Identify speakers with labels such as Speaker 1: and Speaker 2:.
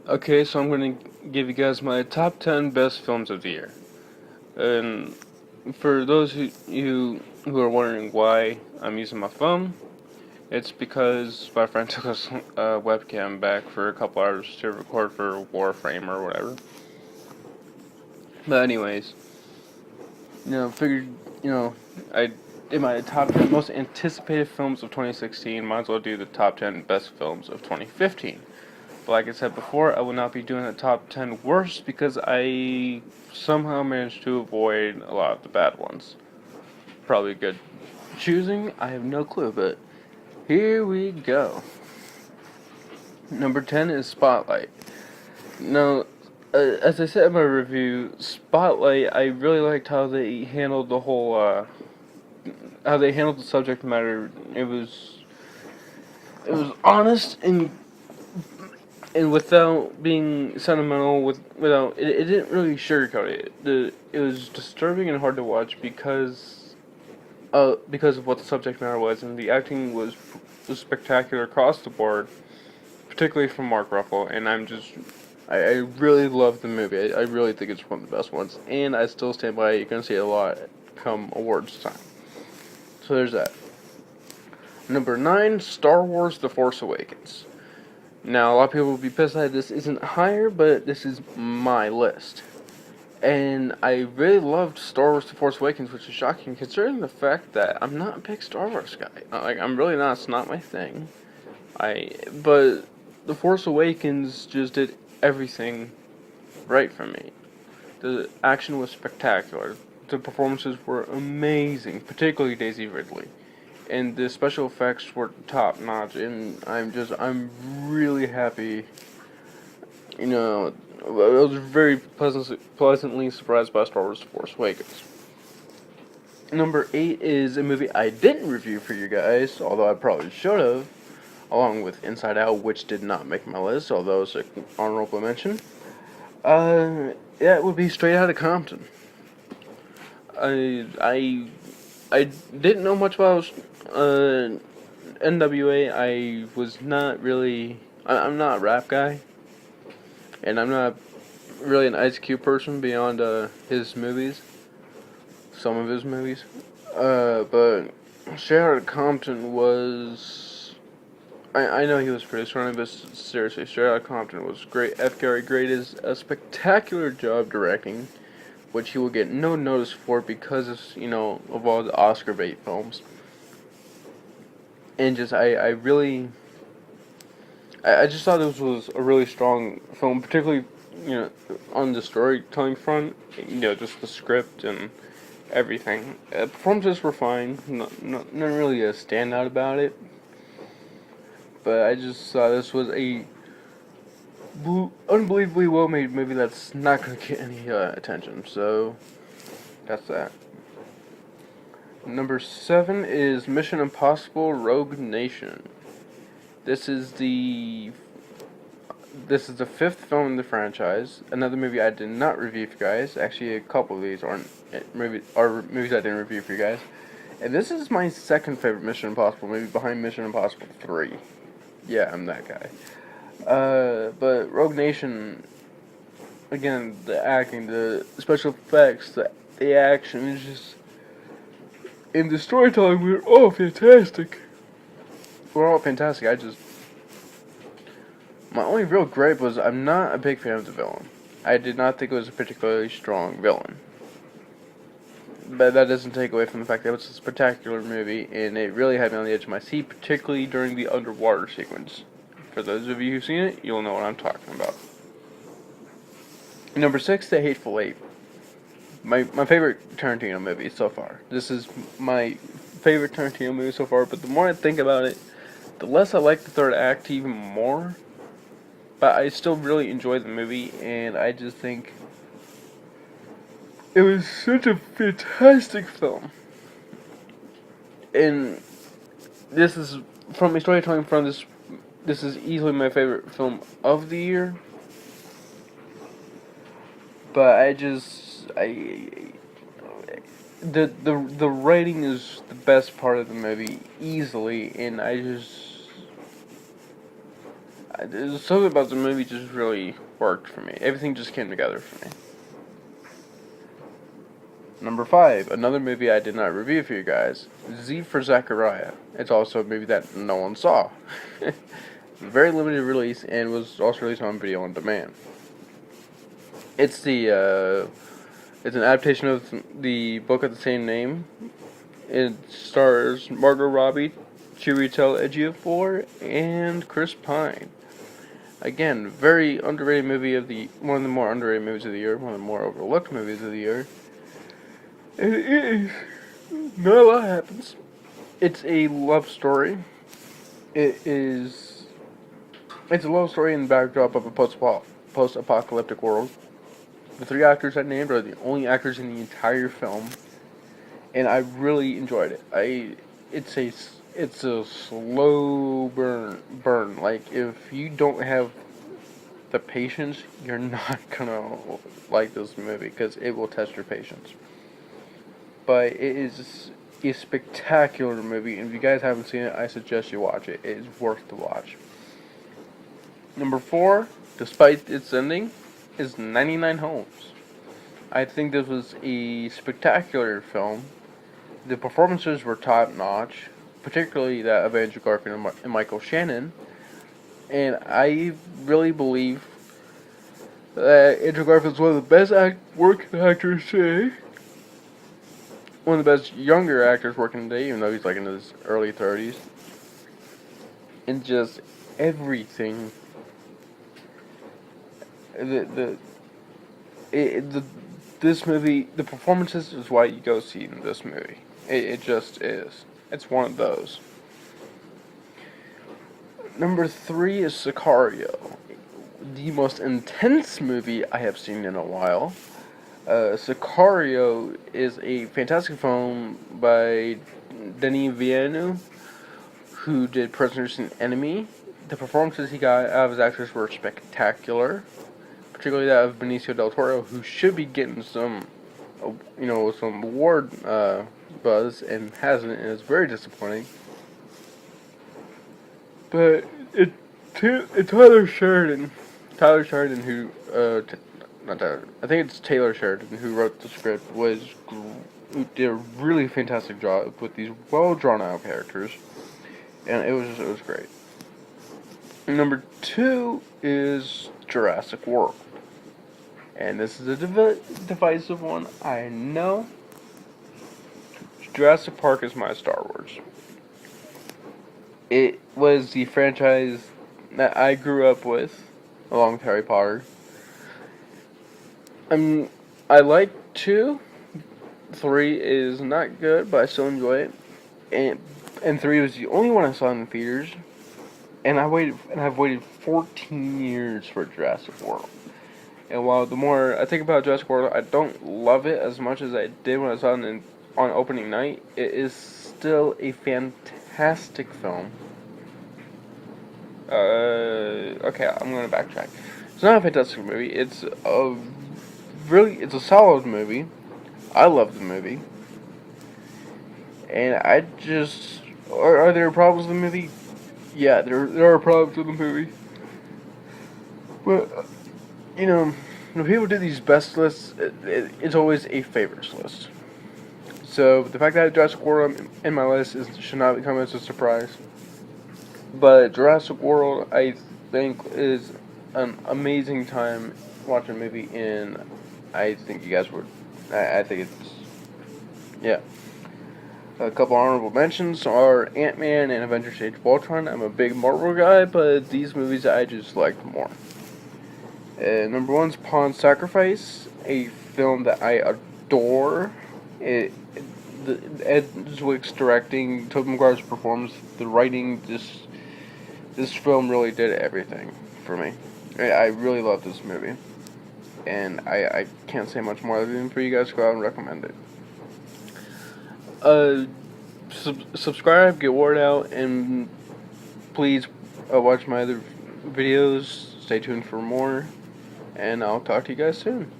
Speaker 1: Okay, so I'm going to give you guys my top 10 best films of the year. And for those who are wondering why I'm using my phone, it's because my friend took a webcam back for a couple hours to record for Warframe or whatever. But anyways, figured, you know, I in my top 10 most anticipated films of 2016, might as well do the top 10 best films of 2015. But like I said before, I will not be doing the top 10 worst because I somehow managed to avoid a lot of the bad ones. Probably good choosing, I have no clue, but here we go. Number 10 is Spotlight. Now, as I said in my review, Spotlight, I really liked how they handled the whole, how they handled the subject matter. It was honest and without being sentimental, without it didn't really sugarcoat it. It was disturbing and hard to watch because of what the subject matter was, and the acting was spectacular across the board, particularly from Mark Ruffalo. And I really love the movie. I really think it's one of the best ones, and I still stand by it. You're gonna see it a lot come awards time. So there's that. Number 9, Star Wars: The Force Awakens. Now, a lot of people will be pissed that this isn't higher, but this is my list. And I really loved Star Wars: The Force Awakens, which is shocking considering the fact that I'm not a big Star Wars guy. I'm really not. It's not my thing. But The Force Awakens just did everything right for me. The action was spectacular. The performances were amazing, particularly Daisy Ridley, and the special effects were top notch. And I'm really happy. I was very pleasantly surprised by Star Wars: The Force Awakens. Number 8 is a movie I didn't review for you guys, although I probably should have, along with Inside Out, which did not make my list, although it's an honorable mention. Yeah, it would be Straight Outta Compton. I didn't know much about NWA. I was not really. I'm not a rap guy, and I'm not really an Ice Cube person beyond his movies, some of his movies. But Straight Outta Compton was. I know he was produced on it, but seriously, Straight Outta Compton was great. F. Gary Gray does a spectacular job directing, which he will get no notice for because of all the Oscar bait films. And I just thought this was a really strong film, particularly on the storytelling front. Just the script and everything. Performances were fine. Not really a standout about it. But I just thought this was a unbelievably well-made movie that's not going to get any attention. So that's that. Number 7 is Mission Impossible: Rogue Nation. This is the 5th film in the franchise. Another movie I did not review for you guys. Actually, a couple of these are movies I didn't review for you guys. And this is my second favorite Mission Impossible movie, behind Mission Impossible 3. Yeah, I'm that guy. But Rogue Nation, again, the acting, the special effects, the action is just, in the storytelling, we're all fantastic. We're all fantastic. My only real gripe was I'm not a big fan of the villain. I did not think it was a particularly strong villain. But that doesn't take away from the fact that it was a spectacular movie, and it really had me on the edge of my seat, particularly during the underwater sequence. For those of you who've seen it, you'll know what I'm talking about. Number 6, The Hateful Eight. My favorite Tarantino movie so far. This is my favorite Tarantino movie so far, but the more I think about it, the less I like the third act even more. But I still really enjoy the movie, and I just think it was such a fantastic film. And this is, from a storytelling front, this is easily my favorite film of the year. But the writing is the best part of the movie easily, and There's something about the movie just really worked for me. Everything just came together for me. Number 5, another movie I did not review for you guys, Z for Zachariah. It's also a movie that no one saw. Very limited release and was also released on video on demand. It's it's an adaptation of the book of the same name. It stars Margot Robbie, Chiwetel Ejiofor, and Chris Pine. Again, very underrated movie one of the more underrated movies of the year, one of the more overlooked movies of the year. And it is, not a lot happens. It's a love story. It's a love story in the backdrop of a post-apocalyptic world. The 3 actors I named are the only actors in the entire film, and I really enjoyed it. It's a slow burn. Like, if you don't have the patience, you're not gonna like this movie because it will test your patience. But it is a spectacular movie, and if you guys haven't seen it, I suggest you watch it. It is worth the watch. Number 4, despite its ending, is 99 Homes. I think this was a spectacular film. The performances were top notch, particularly that of Andrew Garfield and Michael Shannon. And I really believe that Andrew Garfield is one of the best working actors today. One of the best younger actors working today, even though he's like in his early 30s. And just everything. This movie, the performances is why you go see this movie. It just is. It's one of those. Number 3 is Sicario, the most intense movie I have seen in a while. Sicario is a fantastic film by Denis Villeneuve, who did Prisoners and Enemy. The performances he got out of his actors were spectacular, particularly that of Benicio del Toro, who should be getting some award buzz and hasn't, and it's very disappointing. But Tyler Sheridan, who not Tyler, I think it's Taylor Sheridan who wrote the script, who did a really fantastic job with these well drawn out characters, and it was great. Number 2 is Jurassic World, and this is a divisive one, I know. Jurassic Park is my Star Wars. It was the franchise that I grew up with, along with Harry Potter. I like 2. 3 is not good, but I still enjoy it. And 3 was the only one I saw in the theaters. And I've waited 14 years for Jurassic World. And while the more I think about Jurassic World, I don't love it as much as I did when I saw it on opening night. It is still a fantastic film. Okay, I'm gonna backtrack. It's not a fantastic movie. It's a solid movie. I love the movie. And I just... Are there problems with the movie? Yeah, there are problems with the movie. But, when people do these best lists, it's always a favorites list. So, the fact that I had Jurassic World in my list should not come as a surprise. But Jurassic World, I think, is an amazing time watching a movie, and I think you guys would. I think it's... Yeah. A couple honorable mentions are Ant-Man and Avengers Age of Ultron. I'm a big Marvel guy, but these movies I just liked more. Number 1 is Pawn Sacrifice, a film that I adore. Ed Zwick's directing, Tobey Maguire's performance, the writing, this film really did everything for me. I really love this movie. And I can't say much more than for you guys to go out and recommend it. Subscribe, get word out, and please watch my other videos. Stay tuned for more, and I'll talk to you guys soon.